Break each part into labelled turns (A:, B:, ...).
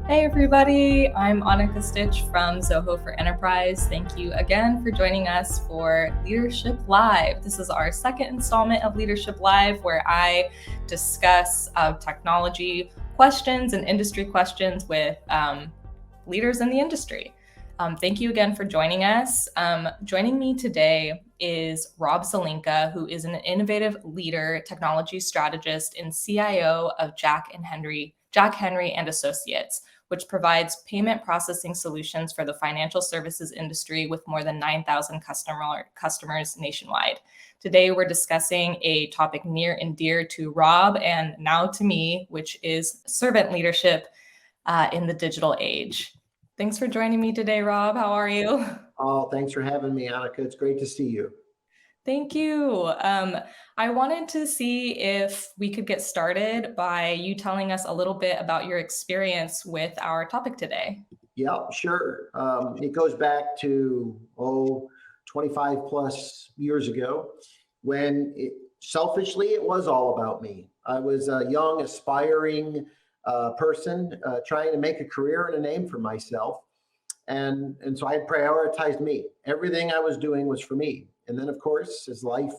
A: Hey everybody, I'm Annika Stitch from Zoho for Enterprise. Thank you again for joining us for Leadership Live. This is our second installment of Leadership Live where I discuss technology questions and industry questions with leaders in the industry. Thank you again for joining us. Joining me today is Rob Zelinka, who is an innovative leader, technology strategist, and CIO of Jack Henry and Associates, which provides payment processing solutions for the financial services industry with more than 9,000 customers nationwide. Today, we're discussing a topic near and dear to Rob and now to me, which is servant leadership in the digital age. Thanks for joining me today, Rob. How are you?
B: Oh, thanks for having me, Annika. It's great to see you.
A: Thank you. I wanted to see if we could get started by you telling us a little bit about your experience with our topic today.
B: Yeah, sure. It goes back to, 25 plus years ago when selfishly it was all about me. I was a young, aspiring person trying to make a career and a name for myself. And so I prioritized me. Everything I was doing was for me. And then, of course, as life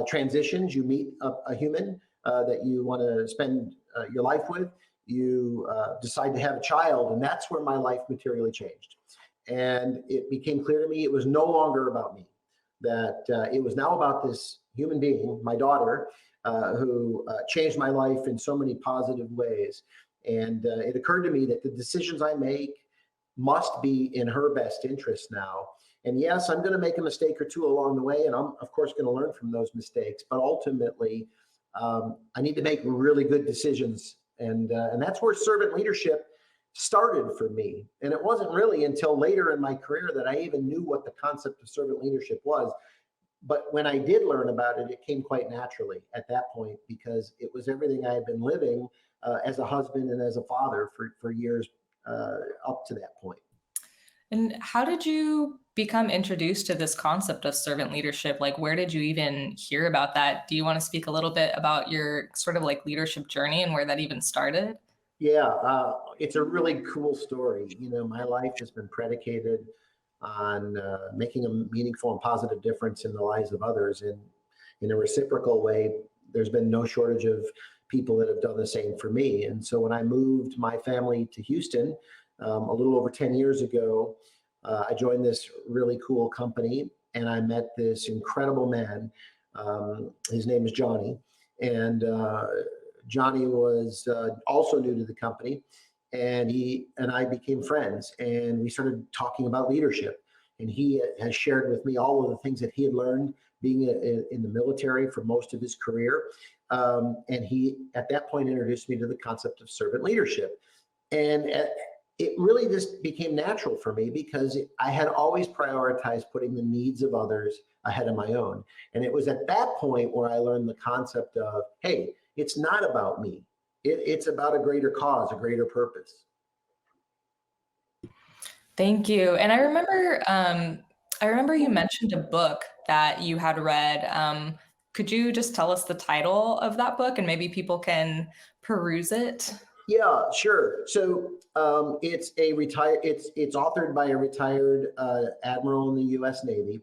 B: transitions, you meet a human that you want to spend your life with. You decide to have a child, and that's where my life materially changed. And it became clear to me it was no longer about me, that it was now about this human being, my daughter, who changed my life in so many positive ways. And it occurred to me that the decisions I make must be in her best interest now. And yes, I'm going to make a mistake or two along the way, and I'm of course going to learn from those mistakes. But ultimately, I need to make really good decisions, and that's where servant leadership started for me. And it wasn't really until later in my career that I even knew what the concept of servant leadership was. But when I did learn about it, it came quite naturally at that point because it was everything I had been living as a husband and as a father for years up to that point.
A: And how did you become introduced to this concept of servant leadership? Like, where did you even hear about that? Do you want to speak a little bit about your sort of like leadership journey and where that even started?
B: Yeah, it's a really cool story. You know, my life has been predicated on making a meaningful and positive difference in the lives of others. And in a reciprocal way, there's been no shortage of people that have done the same for me. And so when I moved my family to Houston a little over 10 years ago, I joined this really cool company and I met this incredible man. His name is Johnny. And Johnny was also new to the company, and he and I became friends, and we started talking about leadership. And he has shared with me all of the things that he had learned being in the military for most of his career. And he, at that point, introduced me to the concept of servant leadership. And it really just became natural for me because I had always prioritized putting the needs of others ahead of my own. And it was at that point where I learned the concept of, hey, it's not about me. It's about a greater cause, a greater purpose.
A: Thank you. And I remember you mentioned a book that you had read. Could you just tell us the title of that book and maybe people can peruse it?
B: Yeah, sure. So it's authored by a retired admiral in the U.S. Navy.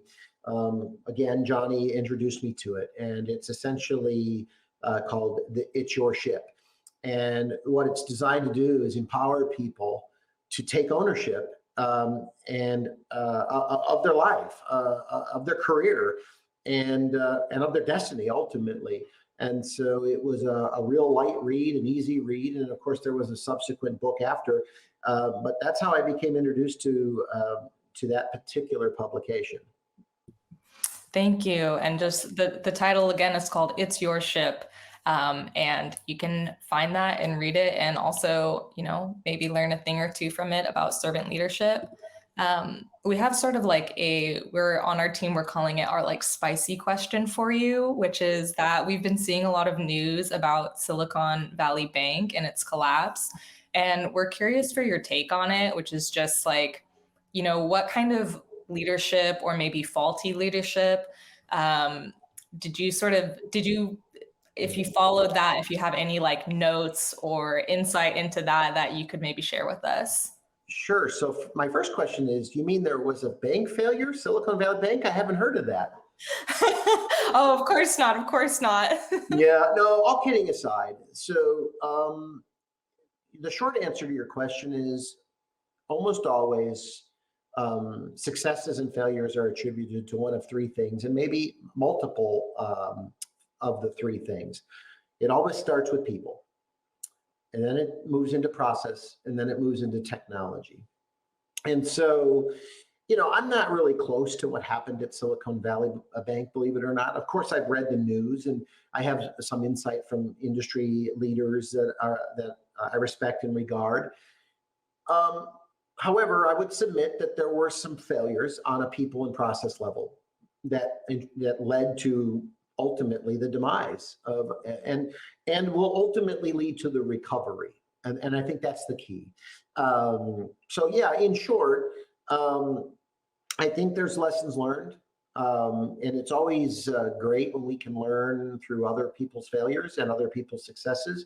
B: Again, Johnny introduced me to it, and it's essentially called "It's Your Ship." And what it's designed to do is empower people to take ownership and of their life, of their career, and of their destiny ultimately. And so it was a real light read, an easy read, and of course there was a subsequent book after. But that's how I became introduced to that particular publication.
A: Thank you. And just the title again is called It's Your Ship. And you can find that and read it and also, maybe learn a thing or two from it about servant leadership. We have sort of like we're on our team, we're calling it our like spicy question for you, which is that we've been seeing a lot of news about Silicon Valley Bank and its collapse. And we're curious for your take on it, which is just like, what kind of leadership or maybe faulty leadership um, did you if you followed that, if you have any like notes or insight into that you could maybe share with us.
B: Sure. So my first question is, you mean there was a bank failure, Silicon Valley Bank? I haven't heard of that.
A: Oh, of course not. Of course not.
B: Yeah, no, all kidding aside. So the short answer to your question is almost always successes and failures are attributed to one of three things, and maybe multiple of the three things. It always starts with people, and then it moves into process, and then it moves into technology. And so, I'm not really close to what happened at Silicon Valley Bank, believe it or not. Of course, I've read the news, and I have some insight from industry leaders that I respect and regard. However, I would submit that there were some failures on a people and process level that led to ultimately the demise of and will ultimately lead to the recovery. And I think that's the key. So yeah, in short, I think there's lessons learned. And it's always great when we can learn through other people's failures and other people's successes.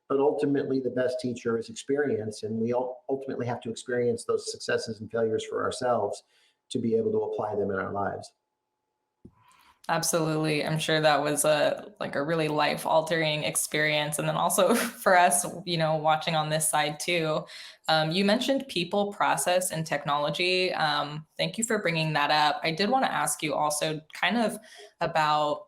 B: But ultimately, the best teacher is experience, and we ultimately have to experience those successes and failures for ourselves to be able to apply them in our lives.
A: Absolutely. I'm sure that was a really life-altering experience. And then also for us, watching on this side too, you mentioned people, process, and technology. Thank you for bringing that up. I did want to ask you also kind of about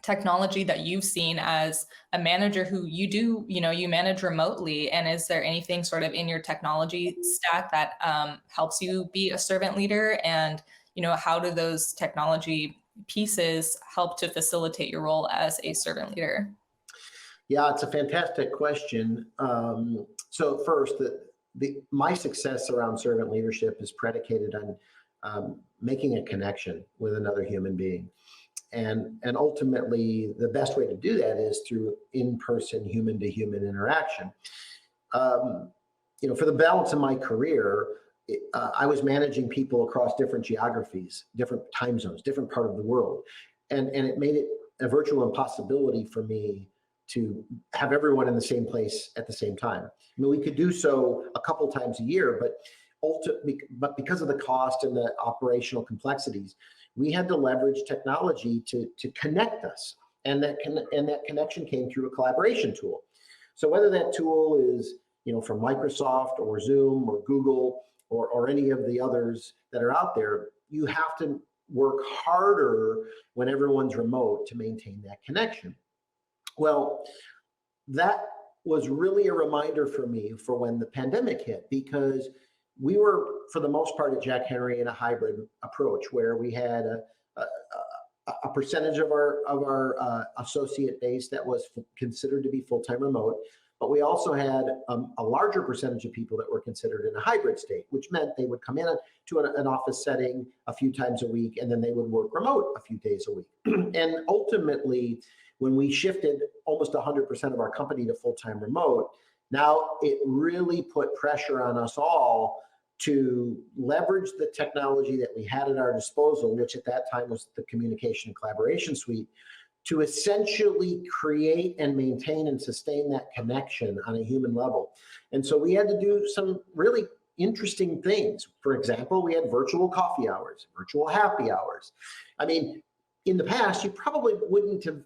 A: technology that you've seen as a manager who you manage remotely. And is there anything sort of in your technology stack that helps you be a servant leader? And, how do those technology pieces help to facilitate your role as a servant leader?
B: Yeah, it's a fantastic question. So first, my success around servant leadership is predicated on making a connection with another human being. And ultimately, the best way to do that is through in-person, human-to-human interaction. For the balance of my career, I was managing people across different geographies, different time zones, different part of the world. And it made it a virtual impossibility for me to have everyone in the same place at the same time. I mean, we could do so a couple times a year, but because of the cost and the operational complexities, we had to leverage technology to connect us. And that connection came through a collaboration tool. So whether that tool is, from Microsoft or Zoom or Google or any of the others that are out there, you have to work harder when everyone's remote to maintain that connection. Well, that was really a reminder for me for when the pandemic hit, because we were, for the most part, at Jack Henry in a hybrid approach where we had a percentage of our associate base that was considered to be full-time remote, but we also had a larger percentage of people that were considered in a hybrid state, which meant they would come in to an office setting a few times a week, and then they would work remote a few days a week. And ultimately, when we shifted almost 100% of our company to full-time remote, now it really put pressure on us all to leverage the technology that we had at our disposal, which at that time was the communication and collaboration suite, to essentially create and maintain and sustain that connection on a human level. And so we had to do some really interesting things. For example, we had virtual coffee hours, virtual happy hours. I mean, in the past, you probably wouldn't have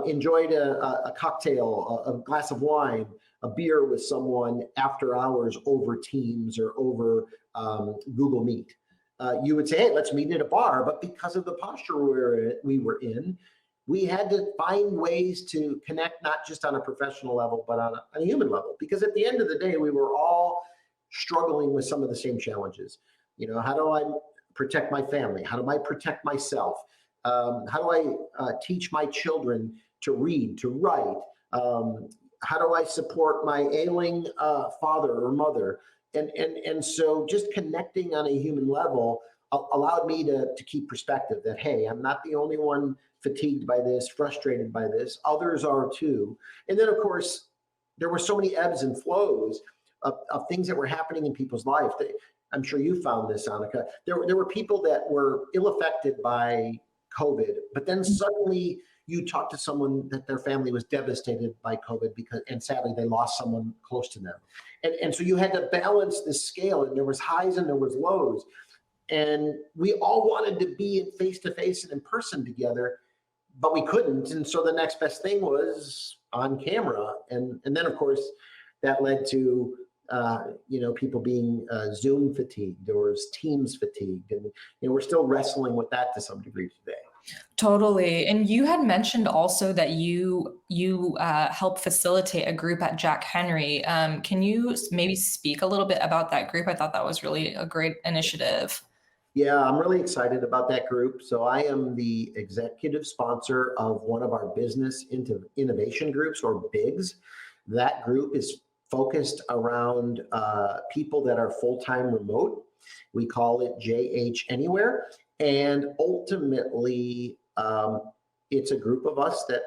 B: enjoyed a cocktail, a glass of wine, a beer with someone after hours over Teams or over Google Meet. You would say, hey, let's meet at a bar. But because of the posture we were in, we had to find ways to connect, not just on a professional level, but on a human level. Because at the end of the day, we were all struggling with some of the same challenges. How do I protect my family? How do I protect myself? How do I teach my children to read, to write? How do I support my ailing father or mother? And so just connecting on a human level allowed me to keep perspective that, hey, I'm not the only one fatigued by this, frustrated by this. Others are too. And then, of course, there were so many ebbs and flows of things that were happening in people's lives. I'm sure you found this, Annika. There were people that were ill affected by COVID, but then suddenly you talk to someone that their family was devastated by COVID and sadly they lost someone close to them. And so you had to balance this scale, and there was highs and there was lows. And we all wanted to be face to face and in person together, but we couldn't. And so the next best thing was on camera. And then of course that led to people being Zoom fatigued or Teams fatigued. And we're still wrestling with that to some degree today.
A: Totally. And you had mentioned also that you help facilitate a group at Jack Henry. Can you maybe speak a little bit about that group? I thought that was really a great initiative.
B: Yeah, I'm really excited about that group. So I am the executive sponsor of one of our business innovation groups, or BIGs. That group is focused around people that are full-time remote. We call it JH Anywhere. And ultimately, it's a group of us that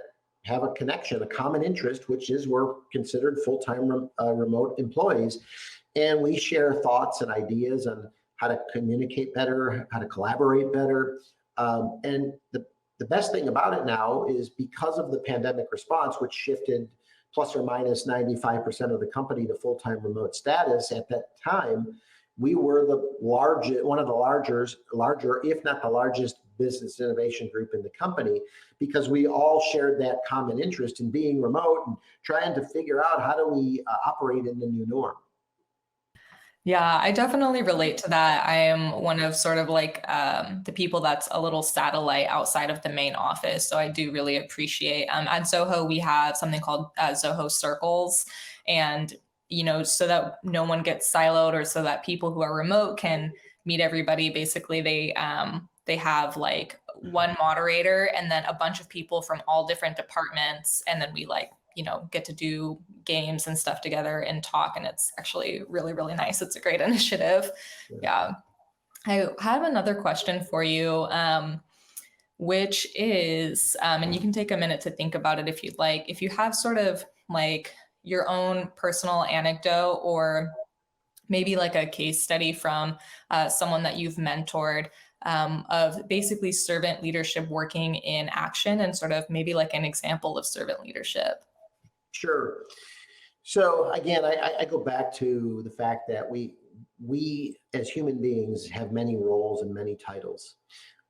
B: have a connection, a common interest, which is we're considered full-time remote employees. And we share thoughts and ideas on how to communicate better, how to collaborate better. And the best thing about it now is because of the pandemic response, which shifted plus or minus 95% of the company to full-time remote status at that time, we were one of the larger, if not the largest business innovation group in the company, because we all shared that common interest in being remote and trying to figure out how do we operate in the new norm.
A: Yeah, I definitely relate to that. I am one of sort of like the people that's a little satellite outside of the main office. So I do really appreciate at Zoho, we have something called Zoho Circles. And, so that no one gets siloed, or so that people who are remote can meet everybody. Basically, they have like one moderator and then a bunch of people from all different departments. And then we get to do games and stuff together and talk. And it's actually really, really nice. It's a great initiative. Yeah. I have another question for you, which is, and you can take a minute to think about it if you'd like, if you have sort of like your own personal anecdote, or maybe like a case study from someone that you've mentored, of basically servant leadership working in action, and sort of maybe like an example of servant leadership.
B: Sure. So again, I go back to the fact that we as human beings have many roles and many titles.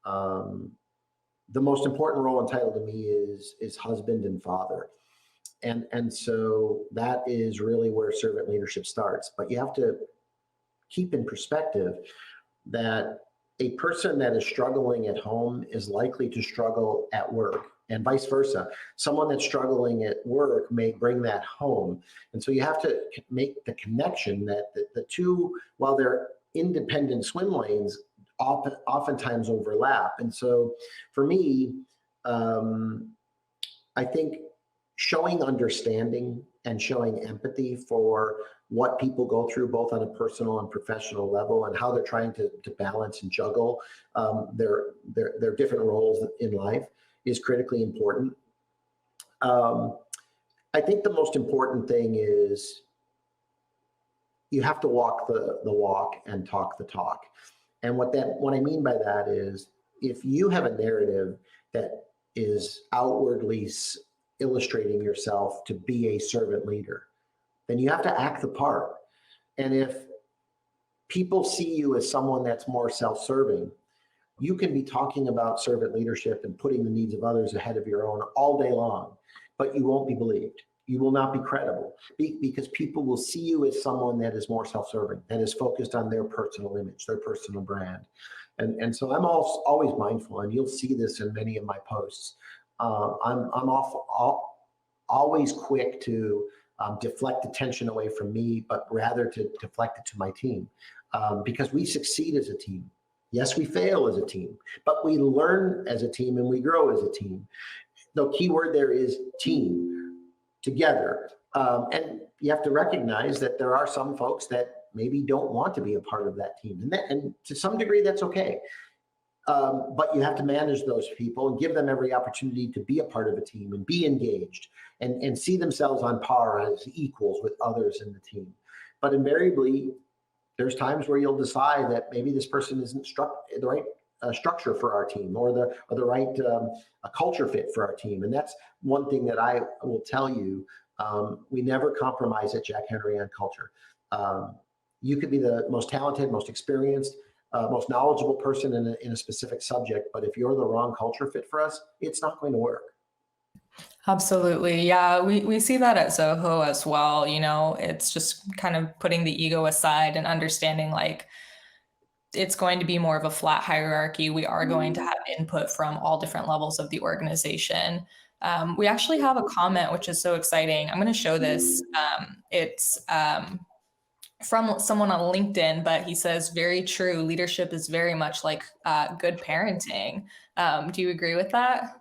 B: The most important role and title to me is husband and father. And so that is really where servant leadership starts. But you have to keep in perspective that a person that is struggling at home is likely to struggle at work, and vice versa. Someone that's struggling at work may bring that home. And so you have to make the connection that the two, while they're independent swim lanes, oftentimes overlap. And so for me, I think showing understanding and showing empathy for what people go through, both on a personal and professional level, and how they're trying to balance and juggle their different roles in life, is critically important. I think the most important thing is you have to walk the walk and talk the talk. And what I mean by that is, if you have a narrative that is outwardly illustrating yourself to be a servant leader, then you have to act the part. And if people see you as someone that's more self-serving, you can be talking about servant leadership and putting the needs of others ahead of your own all day long, but you won't be believed. You will not be credible, because people will see you as someone that is more self-serving, that is focused on their personal image, their personal brand. And so I'm always mindful, and you'll see this in many of my posts. I'm always quick to deflect attention away from me, but rather to deflect it to my team, because we succeed as a team. Yes, we fail as a team, but we learn as a team and we grow as a team. The key word there is team, together. And you have to recognize that there are some folks that maybe don't want to be a part of that team. And to some degree, that's okay. But you have to manage those people and give them every opportunity to be a part of a team and be engaged and see themselves on par as equals with others in the team. But invariably, there's times where you'll decide that maybe this person isn't struck the right structure for our team, or the right a culture fit for our team. And that's one thing that I will tell you. We never compromise at Jack Henry on culture. You could be the most talented, most experienced, most knowledgeable person in a specific subject, but if you're the wrong culture fit for us, it's not going to work.
A: Absolutely. Yeah, we see that at Zoho as well. You know, it's just kind of putting the ego aside and understanding like it's going to be more of a flat hierarchy. We are going to have input from all different levels of the organization. We actually have a comment, which is so exciting. I'm going to show this. It's from someone on LinkedIn, but he says, very true. Leadership is very much like good parenting. Do you agree with that?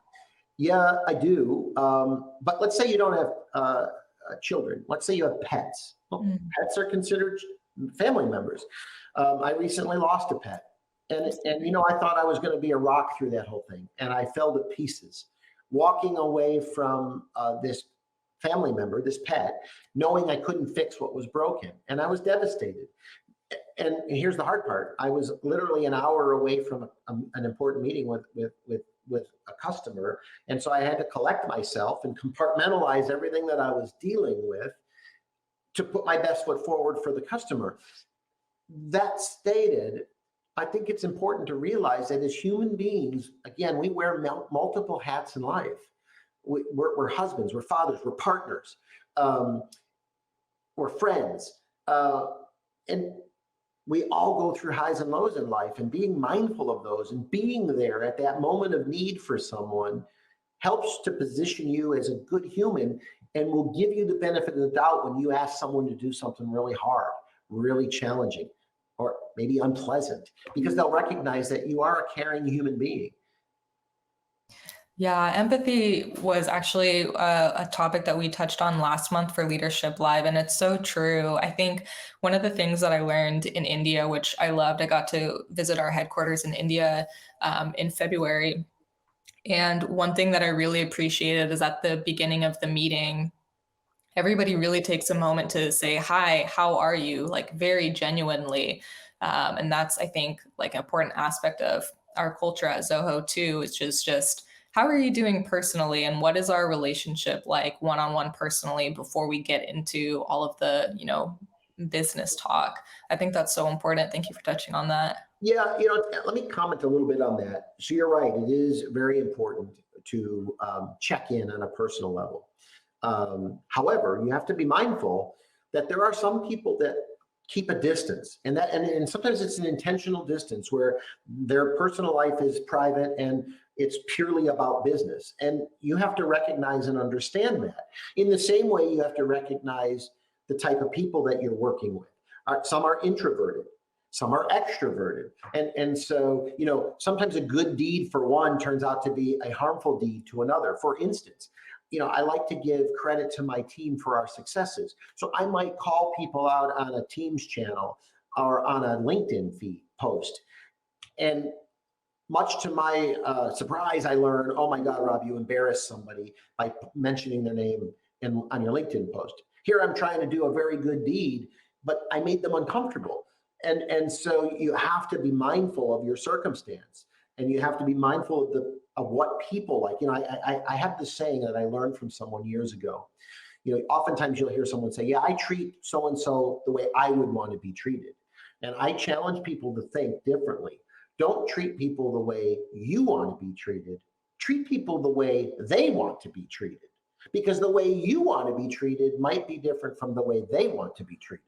B: Yeah, I do. But let's say you don't have children. Let's say you have pets. Well, pets are considered family members. I recently lost a pet, and I thought I was going to be a rock through that whole thing, and I fell to pieces, walking away from this family member, this pet, knowing I couldn't fix what was broken, and I was devastated. And here's the hard part: I was literally an hour away from an important meeting with a customer, and so I had to collect myself and compartmentalize everything that I was dealing with to put my best foot forward for the customer. That stated, I think it's important to realize that as human beings, again, we wear multiple hats in life. We're husbands, we're fathers, we're partners, we're friends, and we all go through highs and lows in life, and being mindful of those and being there at that moment of need for someone helps to position you as a good human, and will give you the benefit of the doubt when you ask someone to do something really hard, really challenging, or maybe unpleasant, because they'll recognize that you are a caring human being.
A: Yeah, empathy was actually a topic that we touched on last month for Leadership Live, and it's so true. I think one of the things that I learned in India, which I loved, I got to visit our headquarters in India in February. And one thing that I really appreciated is at the beginning of the meeting, everybody really takes a moment to say, hi, how are you? Like very genuinely. And that's, I think, like an important aspect of our culture at Zoho too, which is just, how are you doing personally? And what is our relationship like one-on-one personally before we get into all of the, business talk? I think that's so important. Thank you for touching on that.
B: Yeah, let me comment a little bit on that. So you're right, it is very important to check in on a personal level. However, you have to be mindful that there are some people that keep a distance, and sometimes it's an intentional distance where their personal life is private and it's purely about business. And you have to recognize and understand that. In the same way, you have to recognize the type of people that you're working with. Some are introverted, some are extroverted. And so, sometimes a good deed for one turns out to be a harmful deed to another. For instance, I like to give credit to my team for our successes. So I might call people out on a Teams channel or on a LinkedIn feed post. And much to my surprise, I learned, oh my God, Rob, you embarrassed somebody by mentioning their name on your LinkedIn post. Here I'm trying to do a very good deed, but I made them uncomfortable. And so you have to be mindful of your circumstance, and you have to be mindful of what people like. I have this saying that I learned from someone years ago. Oftentimes you'll hear someone say, yeah, I treat so-and-so the way I would want to be treated. And I challenge people to think differently. Don't treat people the way you want to be treated. Treat people the way they want to be treated, because the way you want to be treated might be different from the way they want to be treated.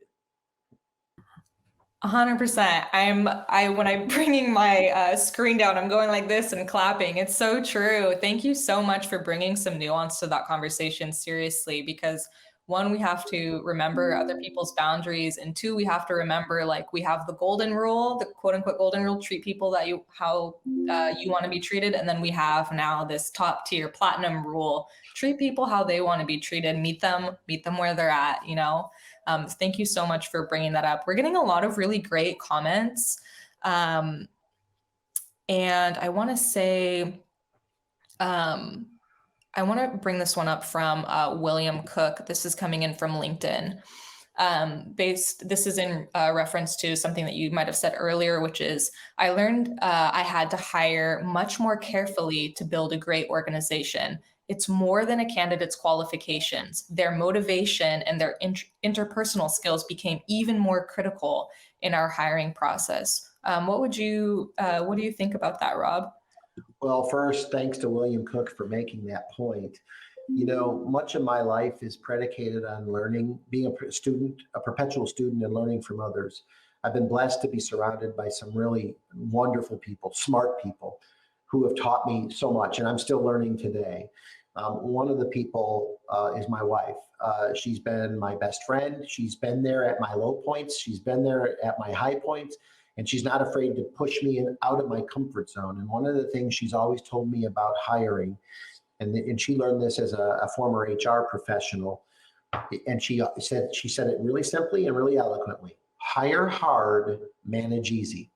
A: 100%. When I'm bringing my screen down, I'm going like this and clapping. It's so true. Thank you so much for bringing some nuance to that conversation, seriously, because one, we have to remember other people's boundaries, and two, we have to remember, like, we have the golden rule, the quote unquote golden rule, treat people how you want to be treated. And then we have now this top tier platinum rule, treat people how they want to be treated, meet them where they're at, Thank you so much for bringing that up. We're getting a lot of really great comments. And I want to say, I want to bring this one up from William Cook. This is coming in from LinkedIn. This is in reference to something that you might have said earlier, which is I learned I had to hire much more carefully to build a great organization. It's more than a candidate's qualifications. Their motivation and their interpersonal skills became even more critical in our hiring process. What do you think about that, Rob?
B: Well, first, thanks to William Cook for making that point. You know, much of my life is predicated on learning, being a student, a perpetual student, and learning from others. I've been blessed to be surrounded by some really wonderful people, smart people who have taught me so much, and I'm still learning today. One of the people is my wife. She's been my best friend. She's been there at my low points. She's been there at my high points. And she's not afraid to push me out of my comfort zone. And one of the things she's always told me about hiring, and she learned this as a former HR professional, and she said it really simply and really eloquently: hire hard, manage easy.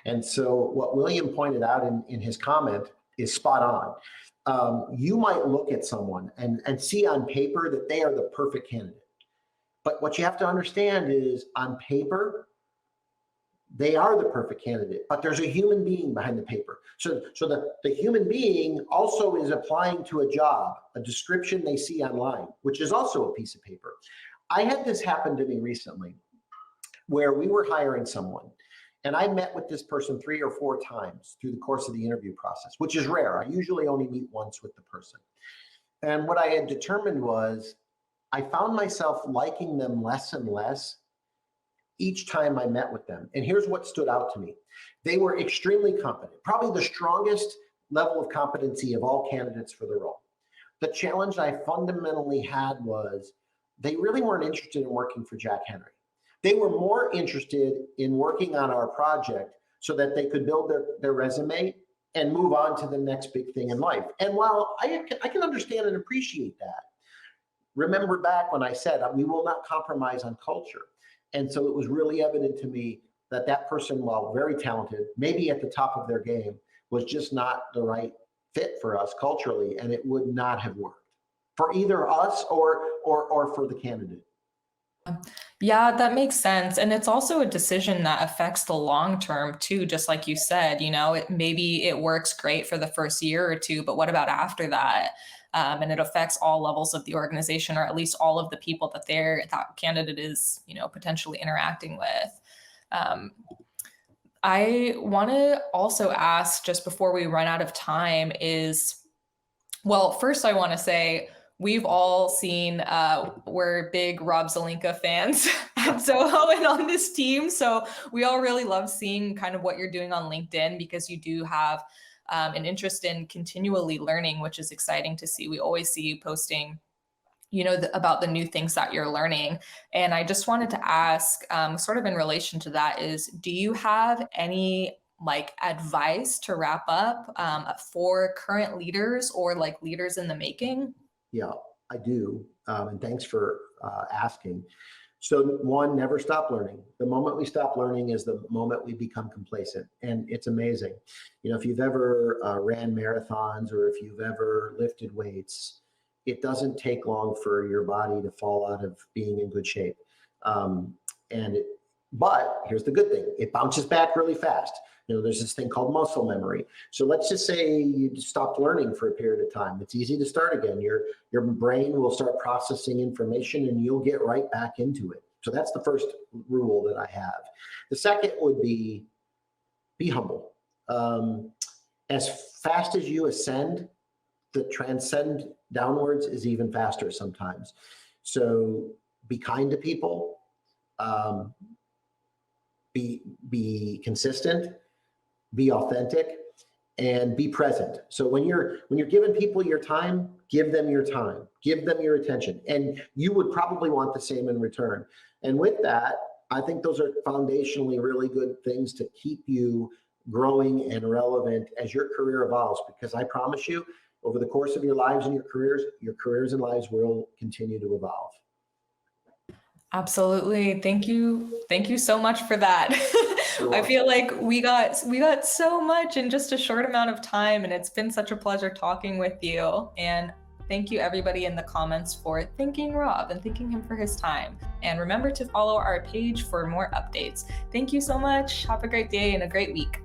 B: And so what William pointed out in his comment is spot on. You might look at someone and see on paper that they are the perfect candidate. But what you have to understand is, on paper, they are the perfect candidate, but there's a human being behind the paper. So the human being also is applying to a job, a description they see online, which is also a piece of paper. I had this happen to me recently where we were hiring someone, and I met with this person 3 or 4 times through the course of the interview process, which is rare. I usually only meet once with the person. And what I had determined was I found myself liking them less and less each time I met with them. And here's what stood out to me. They were extremely competent, probably the strongest level of competency of all candidates for the role. The challenge I fundamentally had was they really weren't interested in working for Jack Henry. They were more interested in working on our project so that they could build their resume and move on to the next big thing in life. And while I can understand and appreciate that, remember back when I said we will not compromise on culture. And so it was really evident to me that that person, while very talented, maybe at the top of their game, was just not the right fit for us culturally, and it would not have worked for either us or for the candidate.
A: Yeah, that makes sense. And it's also a decision that affects the long term too, just like you said, maybe it works great for the first year or two, but what about after that? And it affects all levels of the organization, or at least all of the people that that candidate is, potentially interacting with. I want to also ask, just before we run out of time, first I want to say we've all seen, we're big Rob Zelinka fans at Zoho and on this team. So we all really love seeing kind of what you're doing on LinkedIn, because you do have an interest in continually learning, which is exciting to see. We always see you posting, about the new things that you're learning. And I just wanted to ask, sort of in relation to that, do you have any advice to wrap up for current leaders or leaders in the making?
B: Yeah, I do. And thanks for asking. So one, never stop learning. The moment we stop learning is the moment we become complacent. And it's amazing. If you've ever ran marathons, or if you've ever lifted weights, it doesn't take long for your body to fall out of being in good shape. But here's the good thing. It bounces back really fast. There's this thing called muscle memory. So let's just say you stopped learning for a period of time. It's easy to start again. Your brain will start processing information and you'll get right back into it. So that's the first rule that I have. The second would be humble. As fast as you ascend, the transcend downwards is even faster sometimes. So be kind to people, be consistent, be authentic, and be present. So when you're giving people your time, give them your time, give them your attention, and you would probably want the same in return. And with that, I think those are foundationally really good things to keep you growing and relevant as your career evolves, because I promise you, over the course of your lives and your careers and lives will continue to evolve.
A: Absolutely. Thank you. Thank you so much for that. I feel like we got so much in just a short amount of time, and it's been such a pleasure talking with you. And Thank you, everybody in the comments, for thanking Rob and thanking him for his time. And remember to follow our page for more updates. Thank you so much. Have a great day and a great week.